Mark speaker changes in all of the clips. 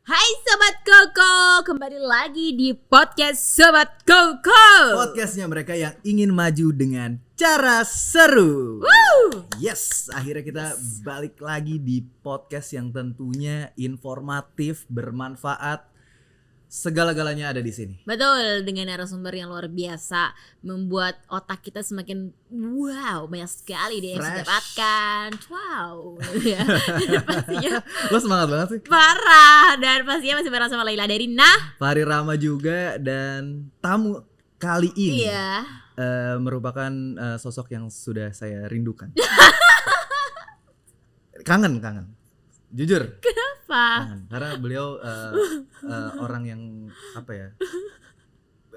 Speaker 1: Hai Sobat Koko, kembali lagi di podcast Sobat Koko.
Speaker 2: Podcastnya mereka yang ingin maju dengan cara seru.
Speaker 1: Woo!
Speaker 2: Yes, akhirnya kita balik lagi di podcast yang tentunya informatif, bermanfaat. Segala-galanya ada di sini.
Speaker 1: Betul, dengan narasumber yang luar biasa membuat otak kita semakin wow, banyak sekali deh yang bisa
Speaker 2: Fresh.
Speaker 1: dapatkan. Wow. Ya. Dan pastinya
Speaker 2: Lo semangat banget sih.
Speaker 1: parah, dan pastinya masih bareng sama Laila dari
Speaker 2: Fahri Rama juga, dan tamu kali ini
Speaker 1: Iya.
Speaker 2: merupakan sosok yang sudah saya rindukan. Kangen. Jujur.
Speaker 1: Apa?
Speaker 2: Karena beliau orang yang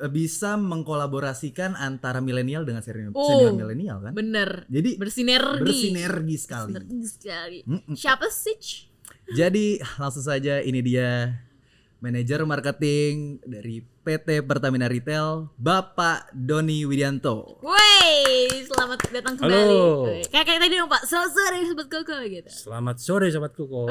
Speaker 2: bisa mengkolaborasikan antara milenial dengan senior milenial kan.
Speaker 1: Bener.
Speaker 2: Jadi bersinergi sekali.
Speaker 1: Sinergi sekali.
Speaker 2: Mm-mm.
Speaker 1: Siapa sih?
Speaker 2: Jadi langsung saja, ini dia manajer marketing dari PT Pertamina Retail, Bapak Doni Widianto.
Speaker 1: Wey, selamat datang kembali.
Speaker 3: Halo.
Speaker 1: Kayak tadi dong Pak, selamat sore Sobat Koko gitu.
Speaker 3: Selamat sore Sobat Koko.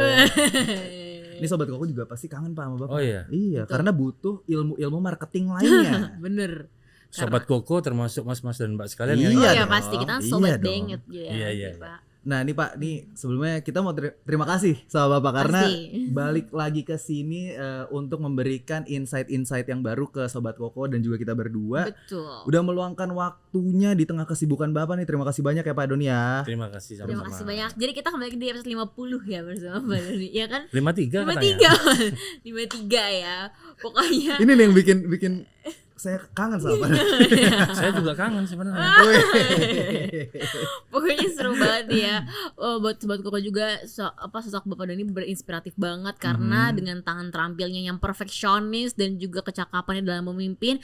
Speaker 2: Ini Sobat Koko juga pasti kangen Pak sama Bapak.
Speaker 3: Oh iya.
Speaker 2: Iya,
Speaker 1: Betul.
Speaker 2: karena butuh ilmu-ilmu marketing lainnya.
Speaker 1: Bener.
Speaker 3: Sobat Koko termasuk mas-mas dan mbak sekalian
Speaker 2: Iya
Speaker 1: Oh
Speaker 3: ya.
Speaker 1: ya
Speaker 2: dong,
Speaker 1: pasti kita kan
Speaker 2: iya
Speaker 1: sobat
Speaker 2: dong.
Speaker 1: banget gitu ya.
Speaker 3: Iya.
Speaker 1: Pak.
Speaker 2: Nah nih Pak, nih sebelumnya kita mau terima kasih sama Bapak karena
Speaker 1: Pasti.
Speaker 2: balik lagi ke sini untuk memberikan insight-insight yang baru ke Sobat Koko dan juga kita berdua.
Speaker 1: Betul.
Speaker 2: Udah meluangkan waktunya di tengah kesibukan Bapak nih. Terima kasih banyak ya Pak Doni ya.
Speaker 3: Terima kasih sama-sama.
Speaker 1: Terima kasih banyak. Jadi kita kembali di episode 50 ya bersama Mbak Doni. Ya kan?
Speaker 3: 53 katanya.
Speaker 1: 53 ya. Pokoknya
Speaker 2: Ini nih yang bikin saya kangen sama Pak Doni.
Speaker 3: Saya juga kangen sebenarnya.
Speaker 1: pokoknya seru banget ya. Oh, buat Sobat Koko juga sosok Bapak Doni berinspiratif banget karena dengan tangan terampilnya yang perfeksionis dan juga kecakapannya dalam memimpin,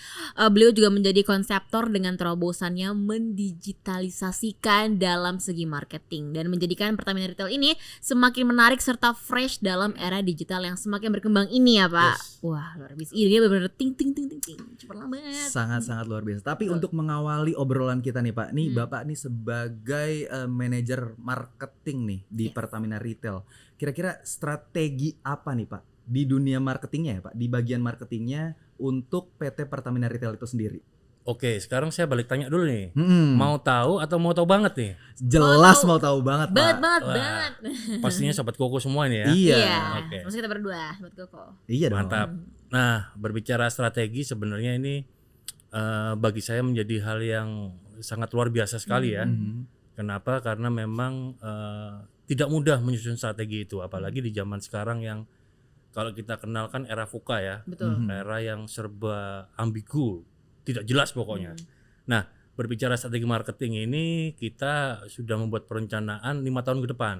Speaker 1: beliau juga menjadi konseptor dengan terobosannya mendigitalisasikan dalam segi marketing dan menjadikan Pertamina Retail ini semakin menarik serta fresh dalam era digital yang semakin berkembang ini ya Pak.
Speaker 3: Yes.
Speaker 1: Wah, luar biasa. Ini dia benar-benar ting cepat banget.
Speaker 2: Sangat-sangat luar biasa. Tapi untuk mengawali obrolan kita nih Pak, nih Bapak nih sebagai manajer marketing nih di
Speaker 1: Yes.
Speaker 2: Pertamina Retail. Kira-kira strategi apa nih Pak di dunia marketingnya ya Pak, di bagian marketingnya untuk PT Pertamina Retail itu sendiri?
Speaker 3: Oke, sekarang saya balik tanya dulu nih.
Speaker 2: Hmm,
Speaker 3: Mau tahu atau mau tahu banget nih?
Speaker 2: jelas
Speaker 1: Mau
Speaker 2: mau tahu banget Pak.
Speaker 1: Banget.
Speaker 3: Wah. Pastinya Sobat Koko semua ini ya.
Speaker 2: Iya.
Speaker 3: Oke.
Speaker 1: Maksud kita berdua, Sobat Koko.
Speaker 2: Iya dong.
Speaker 3: Mantap. Nah, berbicara strategi sebenarnya ini bagi saya menjadi hal yang sangat luar biasa sekali ya. Kenapa? Karena memang tidak mudah menyusun strategi itu, apalagi di zaman sekarang yang kalau kita kenal kan era VUCA ya,
Speaker 1: Betul.
Speaker 3: era yang serba ambigu, tidak jelas pokoknya. Nah, berbicara strategi marketing ini kita sudah membuat perencanaan 5 tahun ke depan.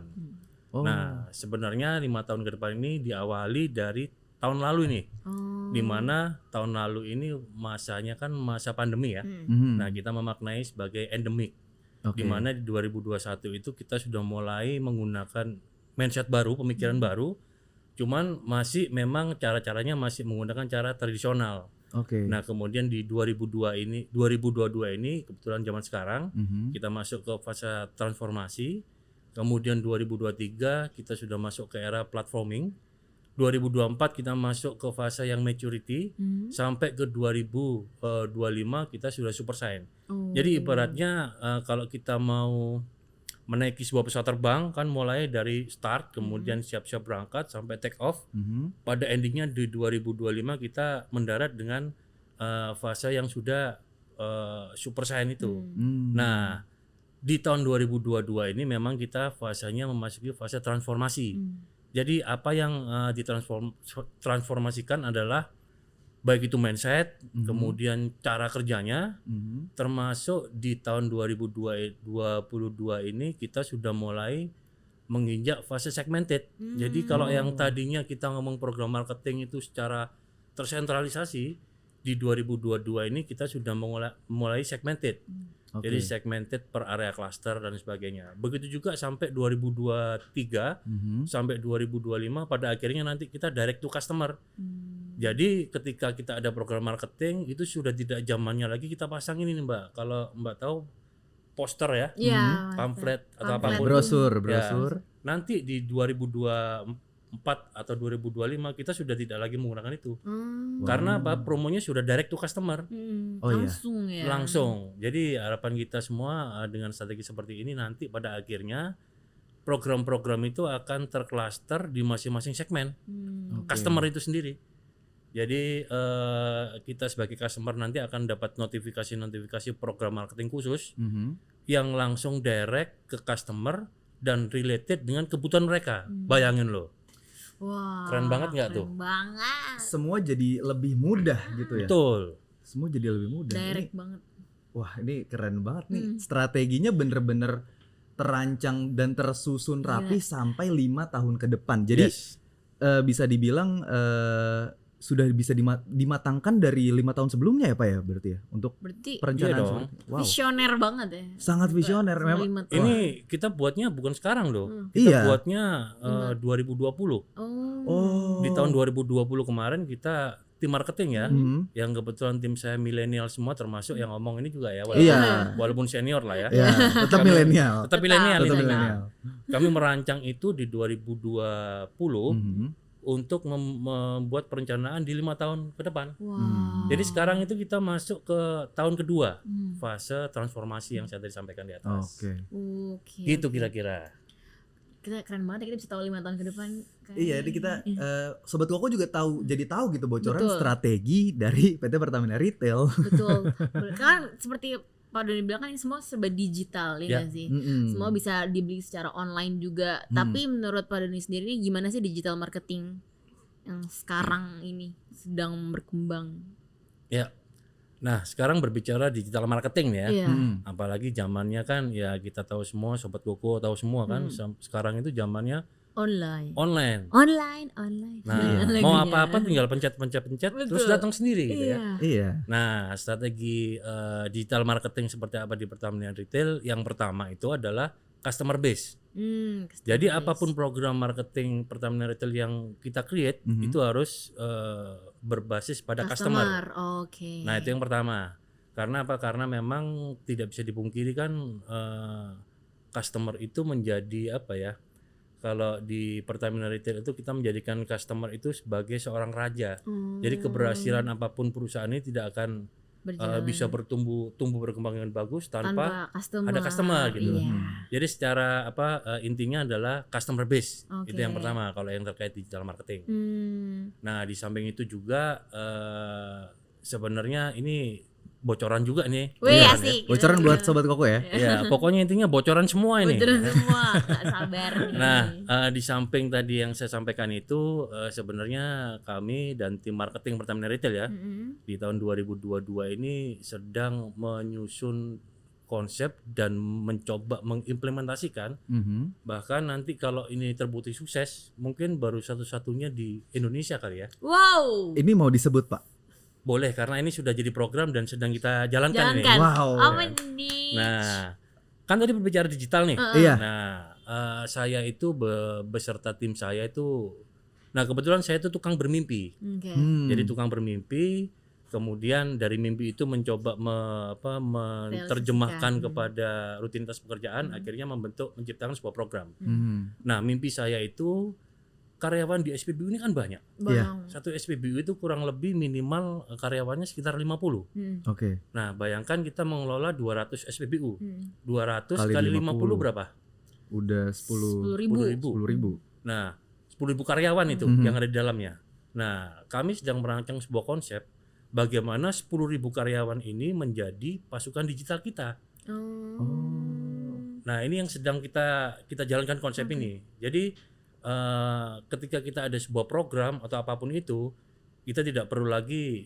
Speaker 2: Oh.
Speaker 3: Nah, sebenarnya 5 tahun ke depan ini diawali dari tahun lalu nih,
Speaker 1: Oh.
Speaker 3: di mana tahun lalu ini masanya kan masa pandemi ya.
Speaker 2: Mhm.
Speaker 3: Nah, kita memaknai sebagai endemik.
Speaker 2: Oke.
Speaker 3: Di mana di 2021 itu kita sudah mulai menggunakan mindset baru, pemikiran baru. Cuman masih memang cara-caranya masih menggunakan cara tradisional.
Speaker 2: Oke.
Speaker 3: Nah, kemudian di 2022 ini kebetulan zaman sekarang
Speaker 2: Mhm.
Speaker 3: kita masuk ke fase transformasi. Kemudian 2023 kita sudah masuk ke era platforming. 2024 kita masuk ke fase yang maturity. Sampai ke 2025 kita sudah super saiyan.
Speaker 1: Oh.
Speaker 3: Jadi ibaratnya kalau kita mau menaiki sebuah pesawat terbang kan mulai dari start, kemudian siap-siap berangkat sampai take off.
Speaker 2: Mhm.
Speaker 3: Pada endingnya di 2025 kita mendarat dengan fase yang sudah super saiyan itu.
Speaker 2: Hmm.
Speaker 3: Nah, di tahun 2022 ini memang kita fasenya memasuki fase transformasi. Jadi apa yang ditransformasikan adalah baik itu mindset, kemudian cara kerjanya,
Speaker 2: Mhm.
Speaker 3: termasuk di tahun 2022 ini kita sudah mulai menginjak fase segmented. Jadi kalau yang tadinya kita ngomong program marketing itu secara tersentralisasi, di 2022 ini kita sudah mulai segmented.
Speaker 2: Oke.
Speaker 3: Jadi segmented per area cluster dan sebagainya. Begitu juga sampai 2023
Speaker 2: Mhm.
Speaker 3: sampai 2025 pada akhirnya nanti kita direct to customer. Jadi ketika kita ada program marketing itu sudah tidak zamannya lagi kita pasang ini nih Mbak. Kalau Mbak tahu poster ya,
Speaker 1: Iya.
Speaker 3: pamflet atau
Speaker 1: Pamflet.
Speaker 3: apapun.
Speaker 2: Brosur.
Speaker 3: Ya, nanti di 2024 atau 2025 kita sudah tidak lagi menggunakan itu.
Speaker 1: Hmm.
Speaker 3: Karena apa? Promonya sudah direct to customer.
Speaker 2: Oh, iya.
Speaker 1: Langsung ya.
Speaker 3: Langsung. Jadi harapan kita semua dengan strategi seperti ini nanti pada akhirnya program-program itu akan tercluster di masing-masing segmen customer itu sendiri. Jadi kita sebagai customer nanti akan dapat notifikasi program marketing khusus yang langsung direct ke customer dan related dengan kebutuhan mereka. Bayangin loh.
Speaker 1: Wah,
Speaker 3: Keren banget nggak tuh?
Speaker 1: Keren banget.
Speaker 2: Semua jadi lebih mudah gitu ya.
Speaker 3: Betul.
Speaker 2: Semua jadi lebih mudah.
Speaker 1: Direct
Speaker 2: Ini,
Speaker 1: banget.
Speaker 2: wah ini keren banget nih. Strateginya bener-bener terancang dan tersusun rapi sampai 5 tahun ke depan. Jadi
Speaker 3: Yes.
Speaker 2: bisa dibilang sudah bisa dimatangkan dari 5 tahun sebelumnya ya Pak ya berarti ya untuk
Speaker 1: Berarti
Speaker 2: perencanaan
Speaker 3: Iya dong.
Speaker 2: seperti itu. Wow.
Speaker 1: visioner banget ya.
Speaker 2: Sangat visioner
Speaker 1: Selama
Speaker 2: memang.
Speaker 1: 5 tahun.
Speaker 3: Ini kita buatnya bukan sekarang loh. Kita
Speaker 2: Iya.
Speaker 3: buatnya 2020.
Speaker 2: Oh.
Speaker 3: Di tahun 2020 kemarin kita tim marketing ya,
Speaker 2: Mhm.
Speaker 3: yang kebetulan tim saya milenial semua termasuk yang ngomong ini juga ya,
Speaker 2: Iya.
Speaker 3: walaupun senior lah ya.
Speaker 2: Ya, tetap milenial.
Speaker 3: Tetap milenial
Speaker 2: Tetap
Speaker 3: ini.
Speaker 2: milenial.
Speaker 3: Kami merancang itu di 2020
Speaker 2: Mhm.
Speaker 3: untuk membuat perencanaan di 5 tahun ke depan.
Speaker 1: Wow.
Speaker 3: Jadi sekarang itu kita masuk ke tahun kedua, fase transformasi yang saya tadi sampaikan di atas.
Speaker 2: Oke.
Speaker 1: Oke.
Speaker 3: Gitu kira-kira.
Speaker 1: Kita keren banget ya, kita bisa tahu 5 tahun ke depan.
Speaker 2: Iya, jadi kita Sobat Koko juga jadi tahu gitu bocoran
Speaker 1: Betul.
Speaker 2: strategi dari PT Pertamina Retail.
Speaker 1: Betul. Kan seperti Pak Doni bilang kan ini semua serba digital ya
Speaker 3: Ya.
Speaker 1: nggak sih?
Speaker 2: Mm-mm.
Speaker 1: Semua bisa dibeli secara online juga. Tapi menurut Pak Doni sendiri ini gimana sih digital marketing yang sekarang ini sedang berkembang?
Speaker 3: Ya. Nah, sekarang berbicara digital marketing nih ya.
Speaker 1: Iya.
Speaker 3: Apalagi zamannya kan ya kita tahu semua, Sobat Koko tahu semua kan. Sekarang itu zamannya
Speaker 1: Online.
Speaker 3: online.
Speaker 1: Online.
Speaker 3: Nah,
Speaker 1: Lagunya.
Speaker 3: mau apa-apa tinggal pencet terus datang sendiri gitu ya.
Speaker 1: Iya.
Speaker 2: Iya.
Speaker 3: Nah, strategi digital marketing seperti apa di Pertamina Retail? Yang pertama itu adalah customer base. Jadi apapun program marketing Pertamina Retail yang kita create itu harus berbasis pada customer.
Speaker 1: Oke.
Speaker 3: Nah, itu yang pertama. Karena apa? Karena memang tidak bisa dipungkiri kan customer itu menjadi apa ya? Kalau di Pertamina Retail itu kita menjadikan customer itu sebagai seorang raja. Jadi keberhasilan apapun perusahaan ini tidak akan bisa bertumbuh berkembang dengan bagus tanpa ada customer gitu.
Speaker 1: Iya.
Speaker 3: Jadi secara intinya adalah customer base.
Speaker 1: Oke.
Speaker 3: Itu yang pertama kalau yang terkait digital marketing. Nah, di samping itu juga sebenarnya ini bocoran juga nih.
Speaker 1: Wih, asik.
Speaker 2: Bocoran buat Sobat Koko ya.
Speaker 3: Ya, pokoknya intinya bocoran semua ini.
Speaker 1: Bocoran semua, gak sabar nih.
Speaker 3: Nah, di samping tadi yang saya sampaikan itu sebenarnya kami dan tim marketing Pertamina Retail ya di tahun 2022 ini sedang menyusun konsep dan mencoba mengimplementasikan. Bahkan nanti kalau ini terbukti sukses, mungkin baru satu-satunya di Indonesia kali ya.
Speaker 1: Wow.
Speaker 2: Ini mau disebut Pak.
Speaker 3: Boleh, karena ini sudah jadi program dan sedang kita jalankan ini.
Speaker 2: Wow.
Speaker 1: Apa nih?
Speaker 3: Nah, kan tadi berbicara digital nih.
Speaker 2: Iya.
Speaker 3: Nah, saya itu beserta tim saya itu, nah kebetulan saya itu tukang bermimpi.
Speaker 1: Oke.
Speaker 3: Jadi tukang bermimpi, kemudian dari mimpi itu mencoba menerjemahkan kepada rutinitas pekerjaan, akhirnya menciptakan sebuah program. Nah, mimpi saya itu karyawan di SPBU ini kan banyak.
Speaker 1: Bang.
Speaker 3: Satu SPBU itu kurang lebih minimal karyawannya sekitar 50.
Speaker 2: Oke.
Speaker 3: Nah, bayangkan kita mengelola 200 SPBU. 200
Speaker 2: Kali
Speaker 3: kali 50 berapa?
Speaker 2: Udah 10.000.
Speaker 1: 10.000.
Speaker 3: Nah, 10.000 karyawan itu yang ada di dalamnya. Nah, kami sedang merancang sebuah konsep bagaimana 10.000 karyawan ini menjadi pasukan digital kita. Nah, ini yang sedang kita jalankan konsep ini. Jadi ketika kita ada sebuah program atau apapun itu, kita tidak perlu lagi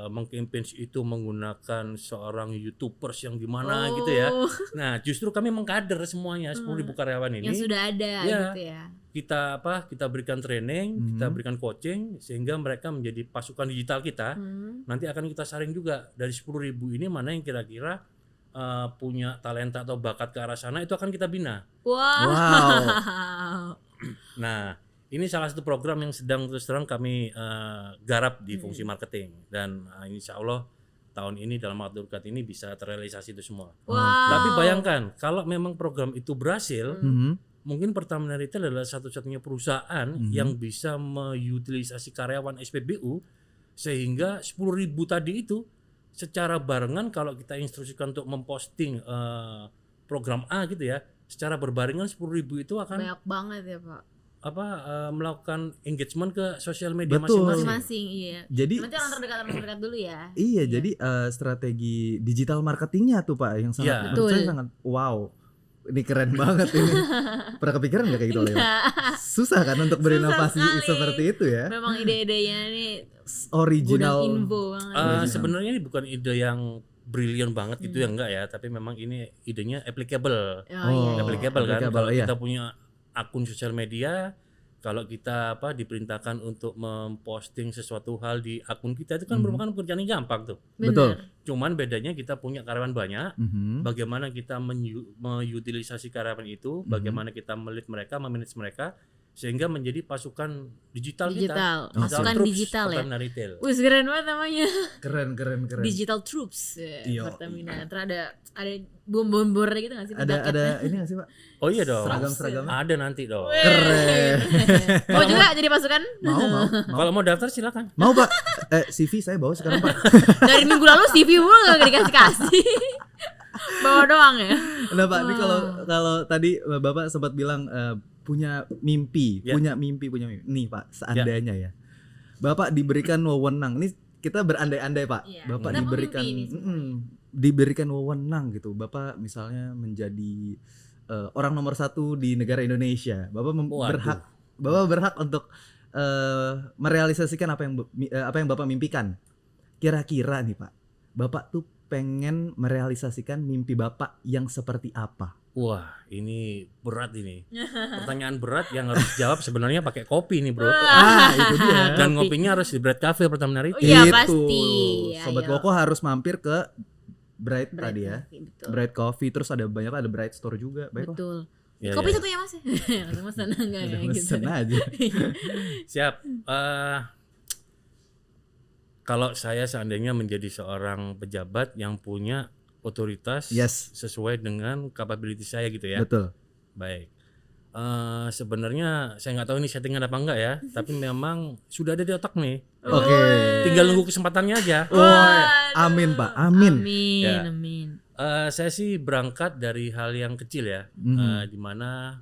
Speaker 3: mengkampanye itu menggunakan seorang YouTubers yang gimana gitu ya. Nah, justru kami mengkader semuanya 10.000 karyawan ini.
Speaker 1: Yang sudah ada gitu ya.
Speaker 3: Kita berikan training, kita berikan coaching sehingga mereka menjadi pasukan digital kita. Nanti akan kita saring juga dari 10.000 ini mana yang kira-kira punya talenta atau bakat ke arah sana, itu akan kita bina.
Speaker 1: Wow.
Speaker 3: Nah, ini salah satu program yang sedang terus terang kami garap di fungsi marketing, dan insya Allah tahun ini dalam waktu dekat ini bisa terrealisasi itu semua.
Speaker 1: Wow.
Speaker 3: Tapi bayangkan kalau memang program itu berhasil, mungkin Pertamina Retail adalah satu-satunya perusahaan yang bisa mengutilisasi karyawan SPBU sehingga 10.000 tadi itu secara barengan kalau kita instruksikan untuk memposting program A gitu ya, secara berbarengan 10.000 itu akan
Speaker 1: Banyak banget ya Pak.
Speaker 3: melakukan engagement ke sosial media
Speaker 2: Betul.
Speaker 3: masing-masing.
Speaker 1: Masing-masing iya.
Speaker 2: Jadi
Speaker 1: Nanti orang terdekat dulu ya.
Speaker 2: iya, jadi strategi digital marketingnya tuh Pak yang sangat
Speaker 3: Iya.
Speaker 2: menurut saya
Speaker 1: Betul.
Speaker 2: sangat wow. Ini keren banget ini. Pernah kepikiran nggak kayak gitu Leo? Susah kan untuk berinovasi
Speaker 1: sekali.
Speaker 2: seperti itu ya?
Speaker 1: Memang ide-idenya nih
Speaker 2: Original.
Speaker 1: gudang info banget.
Speaker 3: Sebenarnya ini bukan ide yang brilian banget gitu ya enggak ya, tapi memang ini idenya applicable.
Speaker 1: Oh, iya.
Speaker 3: Applicable kan
Speaker 2: applicable,
Speaker 3: kalau
Speaker 2: iya.
Speaker 3: kita punya akun sosial media, kalau kita diperintahkan untuk memposting sesuatu hal di akun kita itu kan merupakan pekerjaan yang gampang tuh.
Speaker 2: Betul.
Speaker 3: Cuman bedanya kita punya karyawan banyak,
Speaker 2: Mhm.
Speaker 3: bagaimana kita mengutilisasi karyawan itu, bagaimana kita melit mereka, memanage mereka sehingga menjadi pasukan digital,
Speaker 1: Digital.
Speaker 3: kita.
Speaker 1: Pasukan
Speaker 3: Troops
Speaker 1: digital ya.
Speaker 3: Pertamina Retail.
Speaker 1: Wih keren banget namanya.
Speaker 2: Keren.
Speaker 1: Digital Troops
Speaker 2: Iya.
Speaker 1: Pertamina. Terus ada bom-bom gitu nggak sih?
Speaker 2: Ada ini nggak sih Pak?
Speaker 3: Oh iya dong.
Speaker 2: Seragam-seragamnya?
Speaker 3: Ada nanti dong.
Speaker 2: Keren.
Speaker 1: Mau juga jadi pasukan?
Speaker 2: Mau.
Speaker 3: Kalau mau daftar silakan.
Speaker 2: Mau Pak. CV saya bawa sekarang Pak.
Speaker 1: Dari minggu lalu CV mulu nggak dikasih-kasih. Bawa doang ya.
Speaker 2: Nah Pak, ini kalau tadi Bapak sempat bilang punya mimpi. Nih Pak, seandainya ya. Bapak diberikan wewenang. Ini kita berandai-andai Pak.
Speaker 1: Iya,
Speaker 2: Bapak
Speaker 1: kita
Speaker 2: diberikan
Speaker 1: pemimpi nih semua.
Speaker 2: diberikan wewenang gitu. Bapak misalnya menjadi orang nomor 1 di negara Indonesia.
Speaker 3: Waduh.
Speaker 2: Bapak berhak untuk merealisasikan apa yang Bapak mimpikan. Kira-kira nih Pak, Bapak tuh pengen merealisasikan mimpi Bapak yang seperti apa?
Speaker 3: Wah, ini berat ini. Pertanyaan berat yang harus dijawab sebenarnya pakai kopi nih, Bro.
Speaker 2: Itu dia.
Speaker 3: Dan ngopinya harus di Bread Cafe Pertamina Retail.
Speaker 1: Iya,
Speaker 2: Itu.
Speaker 1: pasti.
Speaker 2: Sobat
Speaker 1: Ayo.
Speaker 2: Koko harus mampir ke Bright tadi ya.
Speaker 1: Betul.
Speaker 2: Bright Coffee, terus ada Bright Store juga. Baik Pak.
Speaker 1: Betul.
Speaker 3: Ya,
Speaker 1: Kopi
Speaker 3: ya.
Speaker 1: satu ya Mas? Langsung pesan enggak ya
Speaker 2: Udah
Speaker 1: gitu.
Speaker 2: mesen aja.
Speaker 3: Siap. Kalau saya seandainya menjadi seorang pejabat yang punya otoritas
Speaker 2: Yes.
Speaker 3: sesuai dengan capability saya gitu ya.
Speaker 2: Betul.
Speaker 3: Baik. Sebenarnya saya nggak tahu ini settingan apa enggak ya, tapi memang sudah ada di otak nih.
Speaker 2: Oke.
Speaker 3: Tinggal nunggu kesempatannya aja.
Speaker 2: Amin Pak. Amin.
Speaker 1: Amin,
Speaker 3: Ya.
Speaker 1: amin.
Speaker 3: Saya sih berangkat dari hal yang kecil ya, di mana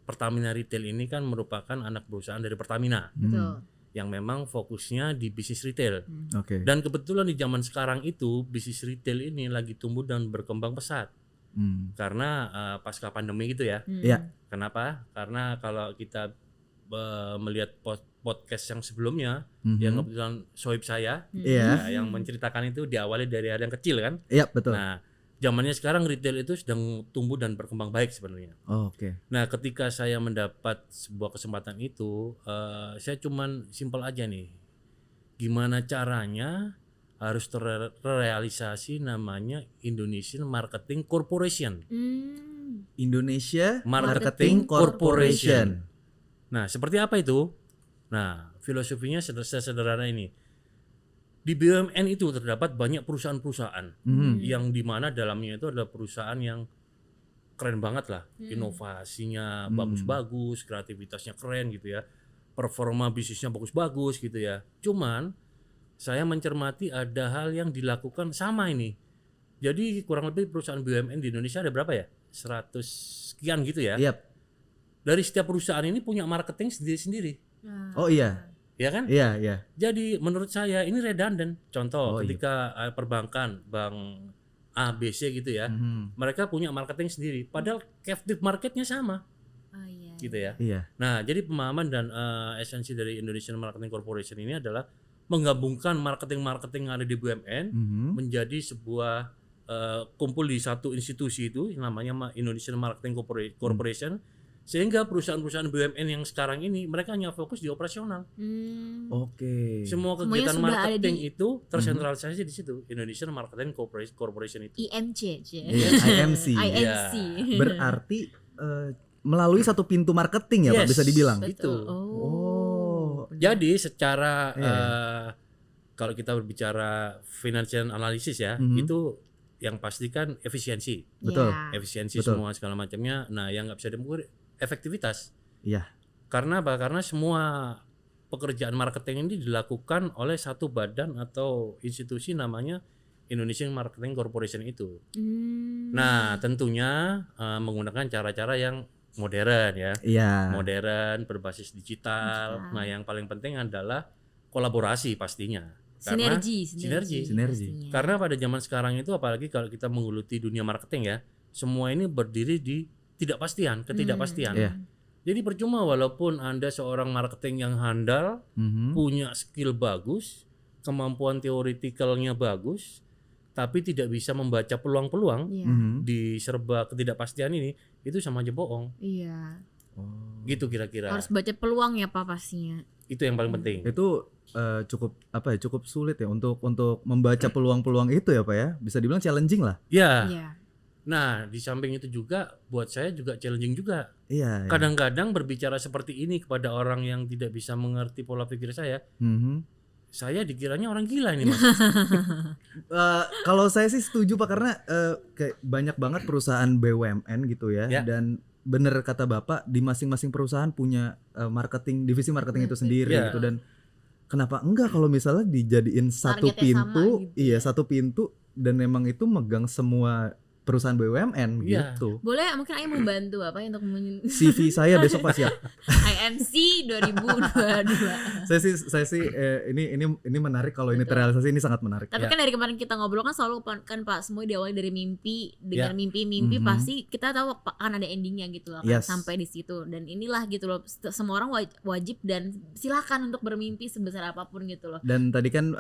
Speaker 3: Pertamina Retail ini kan merupakan anak perusahaan dari Pertamina
Speaker 1: Betul.
Speaker 3: yang memang fokusnya di bisnis retail.
Speaker 2: Oke.
Speaker 3: Dan kebetulan di zaman sekarang itu bisnis retail ini lagi tumbuh dan berkembang pesat karena pasca pandemi gitu ya.
Speaker 2: Iya.
Speaker 3: Kenapa? Karena kalau kita melihat podcast yang sebelumnya yang kebetulan sohib saya
Speaker 2: Iya.
Speaker 3: ya, yang menceritakan itu diawali dari hal yang kecil kan.
Speaker 2: Iya, betul.
Speaker 3: Nah, zamannya sekarang retail itu sedang tumbuh dan berkembang baik sebenarnya.
Speaker 2: Oke.
Speaker 3: Nah, ketika saya mendapat sebuah kesempatan itu, saya cuman simpel aja nih. Gimana caranya harus terrealisasi namanya Indonesian Marketing Corporation.
Speaker 2: Indonesia
Speaker 3: Marketing
Speaker 2: Marketing Corporation.
Speaker 3: Nah, seperti apa itu? Nah, filosofinya sederhana ini. Di BUMN itu terdapat banyak perusahaan-perusahaan yang dimana dalamnya itu adalah perusahaan yang keren banget lah, inovasinya bagus-bagus, kreativitasnya keren gitu ya, performa bisnisnya bagus-bagus gitu ya. Cuman saya mencermati ada hal yang dilakukan sama ini. Jadi kurang lebih perusahaan BUMN di Indonesia ada berapa ya? 100 sekian gitu ya.
Speaker 2: Iya.
Speaker 3: Dari setiap perusahaan ini punya marketing sendiri-sendiri,
Speaker 2: Oh iya.
Speaker 3: ya kan?
Speaker 2: Iya.
Speaker 3: Jadi menurut saya ini redundant. Contoh
Speaker 2: Oh, iya.
Speaker 3: ketika perbankan, bank A, B, C gitu ya, mereka punya marketing sendiri. Padahal captive marketnya sama,
Speaker 1: Oh iya.
Speaker 3: gitu ya.
Speaker 2: Iya.
Speaker 3: Nah, jadi pemahaman dan esensi dari Indonesian Marketing Corporation ini adalah menggabungkan marketing-marketing yang ada di BUMN menjadi sebuah kumpul di satu institusi itu yang namanya Indonesian Marketing Corporation. Sehingga perusahaan-perusahaan BUMN yang sekarang ini mereka hanya fokus di operasional.
Speaker 2: Oke.
Speaker 3: Semua
Speaker 1: Semuanya
Speaker 3: kegiatan
Speaker 1: sudah ada
Speaker 3: marketing
Speaker 1: di-
Speaker 3: itu tersentralisasi di situ, Indonesian Marketing Corporation itu.
Speaker 1: IMC.
Speaker 2: Iya, IMC.
Speaker 1: IMC.
Speaker 2: Berarti melalui satu pintu marketing ya Pak,
Speaker 3: Yes.
Speaker 2: bisa dibilang.
Speaker 3: Itu.
Speaker 2: Oh.
Speaker 3: Jadi secara
Speaker 2: Iya.
Speaker 3: kalau kita berbicara financial analysis ya, itu yang pasti kan efisiensi.
Speaker 2: Betul.
Speaker 1: Ya.
Speaker 3: Efisiensi
Speaker 2: Betul.
Speaker 3: semua segala macamnya. Nah, yang nggak bisa dipungkiri efektivitas.
Speaker 2: Iya.
Speaker 3: Karena apa? Karena semua pekerjaan marketing ini dilakukan oleh satu badan atau institusi namanya Indonesian Marketing Corporation itu. Nah, tentunya menggunakan cara-cara yang modern ya.
Speaker 2: Iya.
Speaker 3: Modern, berbasis digital. Nah, yang paling penting adalah kolaborasi pastinya. Karena
Speaker 1: Sinergi.
Speaker 2: Sinergi.
Speaker 3: karena pada zaman sekarang itu apalagi kalau kita menggeluti dunia marketing ya, semua ini berdiri di ketidakpastian.
Speaker 2: Iya.
Speaker 3: Jadi percuma walaupun Anda seorang marketing yang handal, punya skill bagus, kemampuan teoritikalnya bagus, tapi tidak bisa membaca peluang-peluang
Speaker 1: Iya.
Speaker 3: di serba ketidakpastian ini, itu sama aja bohong.
Speaker 1: Iya.
Speaker 3: Gitu kira-kira.
Speaker 1: Harus baca peluang ya Pak pastinya.
Speaker 3: Itu yang paling penting.
Speaker 2: Itu cukup sulit ya untuk membaca peluang-peluang itu ya Pak ya. Bisa dibilang challenging lah.
Speaker 3: Ya.
Speaker 1: Iya.
Speaker 3: Nah, di samping itu juga buat saya juga challenging juga.
Speaker 2: Iya.
Speaker 3: Kadang-kadang berbicara seperti ini kepada orang yang tidak bisa mengerti pola pikir saya dikiranya orang gila ini, Mas.
Speaker 2: Kalau saya sih setuju Pak karena kayak banyak banget perusahaan BUMN gitu ya.
Speaker 3: Ya.
Speaker 2: Dan bener kata Bapak di masing-masing perusahaan punya divisi marketing itu sendiri
Speaker 3: Ya.
Speaker 2: gitu dan kenapa enggak kalau misalnya dijadiin satu
Speaker 1: Targetnya
Speaker 2: pintu,
Speaker 1: sama gitu ya.
Speaker 2: satu pintu dan memang itu megang semua perusahaan BUMN
Speaker 3: Iya.
Speaker 2: gitu.
Speaker 1: Boleh mungkin Aing membantu apa untuk
Speaker 2: CV saya besok Pak siap.
Speaker 1: IMC 2022.
Speaker 2: saya sih ini menarik kalau ini terrealisasi ini sangat menarik.
Speaker 1: Tapi kan dari kemarin kita ngobrol kan selalu kan Pak semua diawali dari mimpi dengan mimpi pasti kita tahu akan ada endingnya gitu loh kan,
Speaker 2: Yes.
Speaker 1: sampai di situ dan inilah gitu loh semua orang wajib dan silakan untuk bermimpi sebesar apapun gitu loh.
Speaker 2: Dan tadi kan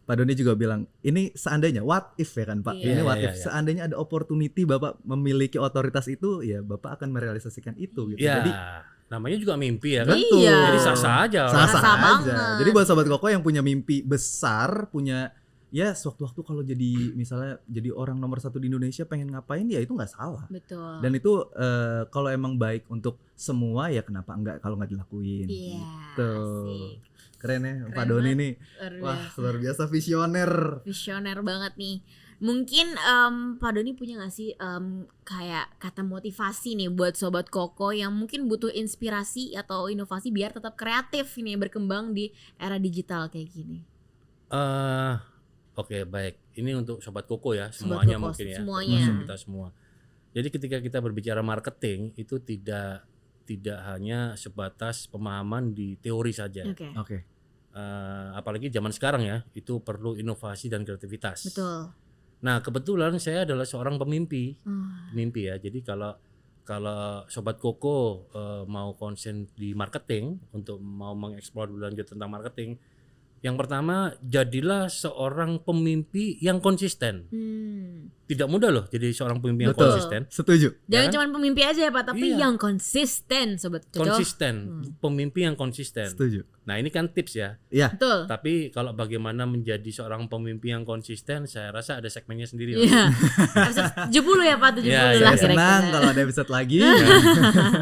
Speaker 2: Pak Doni juga bilang ini seandainya what if ya kan Pak.
Speaker 1: Iya.
Speaker 2: Ini what
Speaker 3: Iya,
Speaker 2: if
Speaker 3: iya.
Speaker 2: seandainya ada opportunity Bapak memiliki otoritas itu ya Bapak akan merealisasikan itu gitu.
Speaker 3: Ya,
Speaker 2: Jadi
Speaker 3: namanya juga mimpi ya kan.
Speaker 2: betul.
Speaker 1: Iya.
Speaker 3: Jadi sah-sah aja.
Speaker 2: Sah-sah
Speaker 1: Sah
Speaker 2: aja.
Speaker 1: banget.
Speaker 2: Jadi buat sobat Koko yang punya mimpi besar, punya ya sewaktu-waktu kalau jadi misalnya jadi orang nomor 1 di Indonesia pengen ngapain ya itu nggak salah.
Speaker 1: Betul.
Speaker 2: Dan itu kalau emang baik untuk semua ya kenapa enggak kalau nggak dilakuin.
Speaker 1: Iya.
Speaker 2: Gitu.
Speaker 1: asik.
Speaker 2: Keren ya
Speaker 1: Keren
Speaker 2: Pak Doni
Speaker 1: banget.
Speaker 2: nih.
Speaker 1: Luar
Speaker 2: Wah
Speaker 1: biasa.
Speaker 2: luar biasa visioner.
Speaker 1: Visioner banget nih. Mungkin Pak Doni punya gak sih kayak kata motivasi nih buat Sobat Koko yang mungkin butuh inspirasi atau inovasi biar tetap kreatif nih berkembang di era digital kayak gini.
Speaker 3: Oke, baik. Ini untuk Sobat Koko ya,
Speaker 1: Sobat
Speaker 3: semuanya
Speaker 1: Koko,
Speaker 3: mungkin ya.
Speaker 1: semuanya.
Speaker 3: Termasuk kita semua. Jadi ketika kita berbicara marketing itu tidak hanya sebatas pemahaman di teori saja.
Speaker 1: Oke.
Speaker 2: Oke.
Speaker 3: Apalagi zaman sekarang ya, itu perlu inovasi dan kreativitas.
Speaker 1: Betul.
Speaker 3: Nah, kebetulan saya adalah seorang pemimpi
Speaker 1: Ah,
Speaker 3: ya. Jadi kalau Sobat Koko mau konsen di marketing untuk mau mengeksplor lebih lanjut tentang marketing, yang pertama jadilah seorang pemimpi yang konsisten. Tidak mudah loh jadi seorang pemimpi yang
Speaker 2: Betul.
Speaker 3: konsisten.
Speaker 2: Setuju.
Speaker 1: Jangan
Speaker 3: kan?
Speaker 1: cuma pemimpi aja ya Pak, tapi
Speaker 3: Iya.
Speaker 1: yang konsisten Sobat Koko.
Speaker 3: Konsisten, pemimpi yang konsisten.
Speaker 2: Setuju.
Speaker 3: Nah, ini kan tips ya.
Speaker 2: Iya.
Speaker 1: Betul.
Speaker 3: Tapi kalau bagaimana menjadi seorang pemimpi yang konsisten, saya rasa ada segmennya sendiri.
Speaker 1: Iya. Episode 70 ya Pak, 70
Speaker 3: Iya,
Speaker 1: lah
Speaker 2: Saya senang
Speaker 1: kira-kira.
Speaker 2: kalau ada episode lagi.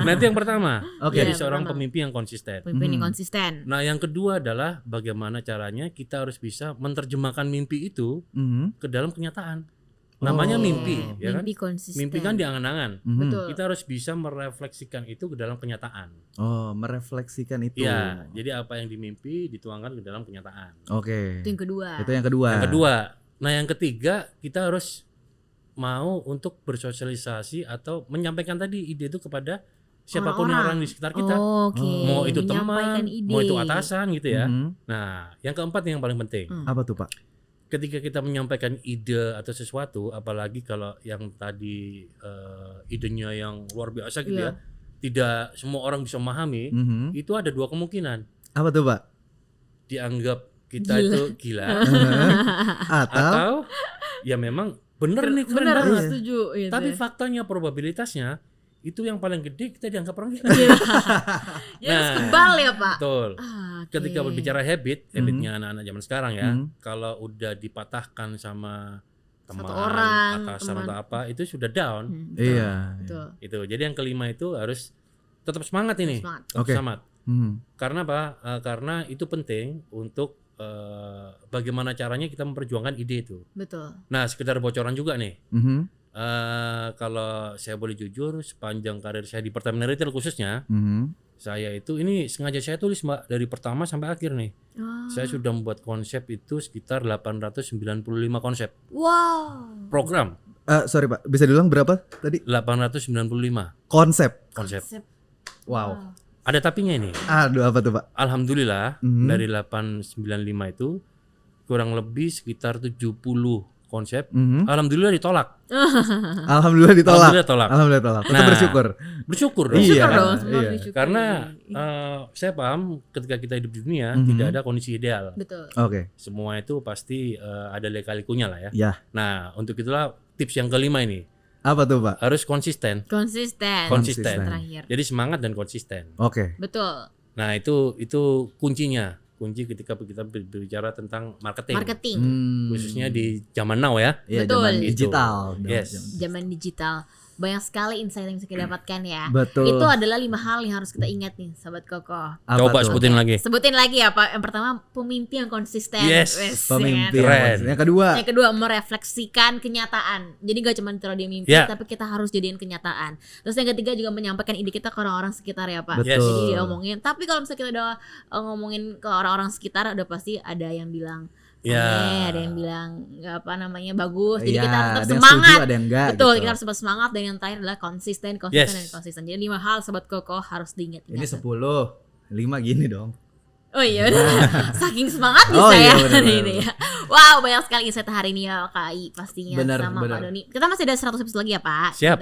Speaker 3: Nanti yang pertama,
Speaker 2: Oke.
Speaker 3: jadi
Speaker 1: Iya,
Speaker 3: seorang
Speaker 1: pertama.
Speaker 3: pemimpi yang konsisten.
Speaker 1: Pemimpin yang konsisten.
Speaker 3: Nah, yang kedua adalah bagaimana caranya kita harus bisa menerjemahkan mimpi itu
Speaker 2: Mhm.
Speaker 3: ke dalam kenyataan. Namanya
Speaker 2: Oh.
Speaker 3: mimpi, ya kan?
Speaker 1: Mimpi konsisten.
Speaker 3: Mimpi kan di angan-angan.
Speaker 2: Mhm.
Speaker 1: Betul.
Speaker 3: Kita harus bisa merefleksikan itu ke dalam kenyataan.
Speaker 2: Oh, merefleksikan itu.
Speaker 3: Iya, jadi apa yang dimimpi dituangkan ke dalam kenyataan.
Speaker 2: Oke.
Speaker 1: Itu yang kedua.
Speaker 2: Itu yang kedua.
Speaker 3: Yang kedua, nah yang ketiga kita harus mau untuk bersosialisasi atau menyampaikan tadi ide itu kepada siapapun
Speaker 1: Orang-orang.
Speaker 3: orang di sekitar kita.
Speaker 1: Oke.
Speaker 3: Mau itu
Speaker 1: Menyampaikan
Speaker 3: teman,
Speaker 1: ide.
Speaker 3: mau itu atasan gitu ya.
Speaker 2: Mhm.
Speaker 3: Nah, yang keempat yang paling penting.
Speaker 2: Apa tuh Pak?
Speaker 3: Ketika kita menyampaikan ide atau sesuatu, apalagi kalau yang tadi idenya yang luar biasa gitu
Speaker 1: Iya.
Speaker 3: ya, tidak semua orang bisa memahami,
Speaker 2: Mhm.
Speaker 3: itu ada dua kemungkinan.
Speaker 2: Apa tuh Pak?
Speaker 3: Dianggap kita itu gila,
Speaker 2: Atau
Speaker 3: atau ya memang bener nih keren
Speaker 1: Benar,
Speaker 3: banget.
Speaker 1: setuju gitu.
Speaker 3: Tapi faktanya probabilitasnya itu yang paling gede kita dianggap orang gila.
Speaker 1: Iya. Ya harus
Speaker 3: Nah.
Speaker 1: kebal ya Pak.
Speaker 3: Betul.
Speaker 1: Ah, oke.
Speaker 3: Ketika berbicara habitnya anak-anak zaman sekarang ya,
Speaker 2: Mhm.
Speaker 3: kalau udah dipatahkan sama teman,
Speaker 1: Satu orang,
Speaker 3: atasan
Speaker 1: teman.
Speaker 3: atau apa, itu sudah down.
Speaker 1: Betul,
Speaker 2: Iya.
Speaker 1: Betul.
Speaker 3: Itu. Jadi yang kelima itu harus tetap semangat ini.
Speaker 1: Semangat.
Speaker 3: Tetap
Speaker 2: Oke.
Speaker 3: semangat.
Speaker 2: Mhm.
Speaker 3: Karena apa? Karena itu penting untuk bagaimana caranya kita memperjuangkan ide itu.
Speaker 1: Betul.
Speaker 3: Nah, sekedar bocoran juga nih.
Speaker 2: Mhm.
Speaker 3: Kalau saya boleh jujur, sepanjang karir saya di Pertamina Retail khususnya,
Speaker 2: Mhm.
Speaker 3: saya itu ini sengaja saya tulis Mbak dari pertama sampai akhir nih.
Speaker 1: Oh.
Speaker 3: Saya sudah membuat konsep itu sekitar 895 konsep
Speaker 1: Wow.
Speaker 3: program.
Speaker 2: Sorry Pak, bisa diulang berapa tadi?
Speaker 3: 895
Speaker 2: Konsep.
Speaker 3: konsep.
Speaker 2: Wow.
Speaker 3: Ada tapinya ini.
Speaker 2: Aduh, apa tuh Pak?
Speaker 3: Alhamdulillah
Speaker 2: Mhm.
Speaker 3: dari 895 itu kurang lebih sekitar 70 konsep.
Speaker 2: Mhm.
Speaker 3: Alhamdulillah ditolak.
Speaker 2: Alhamdulillah ditolak.
Speaker 3: Alhamdulillah tolak.
Speaker 2: Alhamdulillah tolak. Tetap
Speaker 3: Nah,
Speaker 2: bersyukur.
Speaker 3: Bersyukur dong.
Speaker 2: Iya,
Speaker 1: Syukur dong,
Speaker 3: Karena-
Speaker 1: semua
Speaker 2: iya.
Speaker 1: disyukuri.
Speaker 3: Karena saya paham ketika kita hidup di dunia
Speaker 2: Mhm.
Speaker 3: tidak ada kondisi ideal.
Speaker 1: Betul.
Speaker 2: Oke.
Speaker 3: Semua itu pasti ada lika-likunya lah ya.
Speaker 2: Ya.
Speaker 3: Nah, untuk itulah tips yang kelima ini
Speaker 2: Apa tuh Pak?
Speaker 3: harus konsisten.
Speaker 1: Konsisten.
Speaker 3: Konsisten.
Speaker 1: Terakhir.
Speaker 3: Jadi semangat dan konsisten.
Speaker 2: Oke.
Speaker 1: Betul.
Speaker 3: Nah, itu kuncinya. Kunci ketika kita berbicara tentang marketing.
Speaker 1: Marketing.
Speaker 3: Khususnya di zaman now ya.
Speaker 2: Iya,
Speaker 1: Betul.
Speaker 2: zaman
Speaker 3: Gitu.
Speaker 2: digital.
Speaker 3: Yes.
Speaker 1: Zaman digital. Banyak sekali insight yang bisa kita dapatkan ya.
Speaker 2: Betul.
Speaker 1: Itu adalah 5 hal yang harus kita ingat nih, Sobat Koko.
Speaker 2: Apa
Speaker 3: Coba
Speaker 2: tuh?
Speaker 3: sebutin lagi.
Speaker 1: Sebutin lagi ya Pak. Yang pertama, pemimpin yang konsisten.
Speaker 3: Yes,
Speaker 1: Wes,
Speaker 2: Pemimpin.
Speaker 1: ya kan?
Speaker 3: Keren.
Speaker 2: Yang kedua.
Speaker 1: Yang kedua, merefleksikan kenyataan. Jadi gak cuma taruh dia mimpi,
Speaker 3: Ya.
Speaker 1: tapi kita harus jadiin kenyataan. Terus yang ketiga juga menyampaikan ide kita ke orang-orang sekitar ya Pak.
Speaker 2: Betul.
Speaker 1: Jadi dia ngomongin. Tapi kalau misalnya kita udah ngomongin ke orang-orang sekitar, udah pasti ada yang bilang
Speaker 3: Ya.
Speaker 1: ada yang bilang nggak apa namanya bagus. Jadi
Speaker 2: Iya,
Speaker 1: kita tetap
Speaker 2: ada yang
Speaker 1: semangat.
Speaker 2: setuju, ada yang enggak,
Speaker 1: Betul,
Speaker 2: gitu.
Speaker 1: kita harus tetap semangat. Dan yang terakhir adalah konsisten,
Speaker 3: Yes.
Speaker 1: dan konsisten. Jadi 5 hal Sobat Koko harus diingat-ingat.
Speaker 2: Ini 10. 5 gini dong.
Speaker 1: Oh iya benar. Saking semangatnya
Speaker 2: Oh
Speaker 1: saya
Speaker 2: iya, benar,
Speaker 1: hari
Speaker 2: benar,
Speaker 1: ini ya. Wow, banyak sekali insight hari ini ya Kak Ai pastinya
Speaker 2: Benar,
Speaker 1: sama
Speaker 2: benar.
Speaker 1: Pak Doni. Kita masih ada 100 episode lagi ya Pak.
Speaker 3: Siap.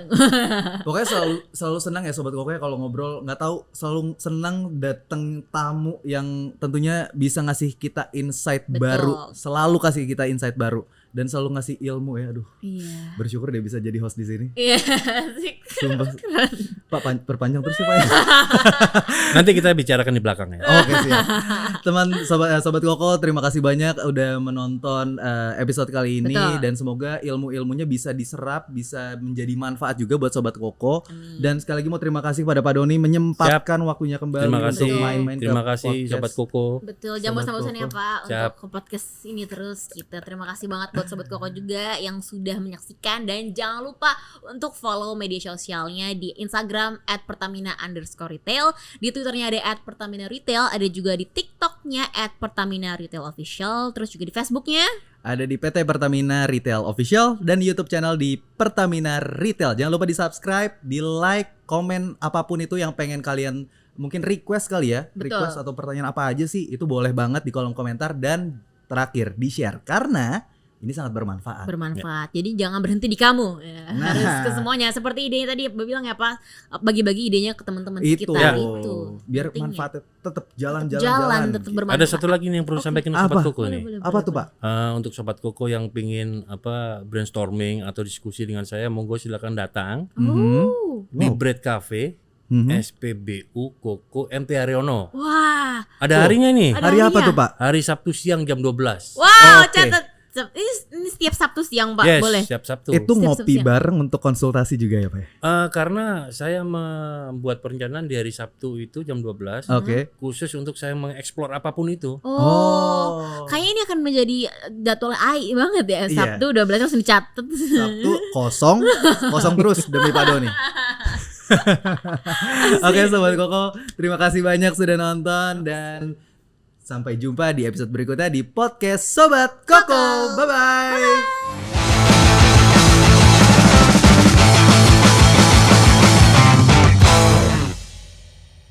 Speaker 2: Pokoknya selalu senang ya Sobat Koko ya kalau ngobrol. Nggak tahu, selalu senang datang tamu yang tentunya bisa ngasih kita insight
Speaker 1: Betul.
Speaker 2: baru. Selalu kasih kita insight baru. Dan selalu ngasih ilmu ya. Aduh,
Speaker 1: Iya.
Speaker 2: bersyukur dia bisa jadi host di sini.
Speaker 1: Iya. Asik.
Speaker 2: Sumpah. Pak, perpanjang terus ya Pak ya.
Speaker 3: Nanti kita bicarakan di belakang ya.
Speaker 2: Oke, siap. Teman sobat Koko, terima kasih banyak udah menonton episode kali ini.
Speaker 1: Betul.
Speaker 2: Dan semoga ilmu-ilmunya bisa diserap, bisa menjadi manfaat juga buat sobat Koko.
Speaker 1: Amin.
Speaker 2: Dan sekali lagi mau terima kasih pada Pak Doni menyempatkan waktunya kembali
Speaker 3: Terima kasih.
Speaker 2: untuk main-main
Speaker 3: Terima
Speaker 2: ke
Speaker 3: kasih
Speaker 2: podcast.
Speaker 3: Sobat Koko.
Speaker 1: Betul, jangan
Speaker 2: Sobat
Speaker 1: bosan-bosan ya
Speaker 2: Koko.
Speaker 1: Pak
Speaker 3: Siap.
Speaker 1: untuk ke podcast ini terus kita. Terima kasih banget buat Sobat Koko juga yang sudah menyaksikan. Dan jangan lupa untuk follow media sosialnya di Instagram @pertamina_retail, di Twitternya ada @pertamina retail, ada juga di TikToknya @pertamina retail official, terus juga di Facebooknya.
Speaker 2: Ada di PT Pertamina Retail Official dan YouTube channel di Pertamina Retail. Jangan lupa di subscribe, di like, komen apapun itu yang pengen kalian mungkin request kali ya.
Speaker 1: Betul.
Speaker 2: Request atau pertanyaan apa aja sih, itu boleh banget di kolom komentar. Dan terakhir di share karena ini sangat bermanfaat.
Speaker 1: Bermanfaat. Jadi jangan berhenti di kamu. Ya,
Speaker 2: Nah.
Speaker 1: harus ke semuanya. Seperti idenya tadi Mbak bilang ya Pak, bagi-bagi idenya ke teman-teman
Speaker 2: itu,
Speaker 1: sekitar
Speaker 3: Ya.
Speaker 1: itu.
Speaker 2: biar
Speaker 1: pentingnya.
Speaker 2: manfaatnya tetap
Speaker 1: Jalan,
Speaker 2: jalan-jalan.
Speaker 1: tetap
Speaker 2: gitu.
Speaker 1: bermanfaat.
Speaker 3: Ada satu lagi nih yang perlu
Speaker 1: Oke.
Speaker 3: sampaikan ke
Speaker 2: Apa?
Speaker 3: Sobat Koko
Speaker 1: Boleh,
Speaker 3: nih.
Speaker 1: boleh,
Speaker 2: Apa
Speaker 1: boleh,
Speaker 2: tuh
Speaker 1: boleh.
Speaker 2: Pak?
Speaker 3: Untuk Sobat Koko yang pingin brainstorming atau diskusi dengan saya, monggo silakan datang
Speaker 1: Oh.
Speaker 3: di
Speaker 2: Wow.
Speaker 3: Bread Cafe
Speaker 2: Mhm.
Speaker 3: SPBU Koko MT Haryono.
Speaker 1: Wah.
Speaker 3: Ada harinya nih.
Speaker 1: Ada
Speaker 2: Hari apa
Speaker 1: harinya?
Speaker 2: tuh Pak?
Speaker 3: Hari Sabtu siang jam 12.
Speaker 1: Wow,
Speaker 2: Oke.
Speaker 1: catat. Ini setiap Sabtu siang Pak,
Speaker 3: Yes,
Speaker 1: boleh.
Speaker 3: siap Sabtu.
Speaker 2: Itu
Speaker 1: Setiap
Speaker 2: ngopi
Speaker 1: siang.
Speaker 2: bareng untuk konsultasi juga ya Pak?
Speaker 3: Karena saya membuat perencanaan di hari Sabtu itu jam 12
Speaker 2: Oke.
Speaker 3: khusus untuk saya mengeksplor apapun itu.
Speaker 1: Oh. Kayaknya ini akan menjadi jadwal AI banget ya.
Speaker 2: Iya.
Speaker 1: Sabtu 12 harus dicatat.
Speaker 2: Sabtu kosong terus demi Pak Doni. Oke Sobat Koko, terima kasih banyak sudah nonton dan sampai jumpa di episode berikutnya di podcast Sobat Koko. Bye bye.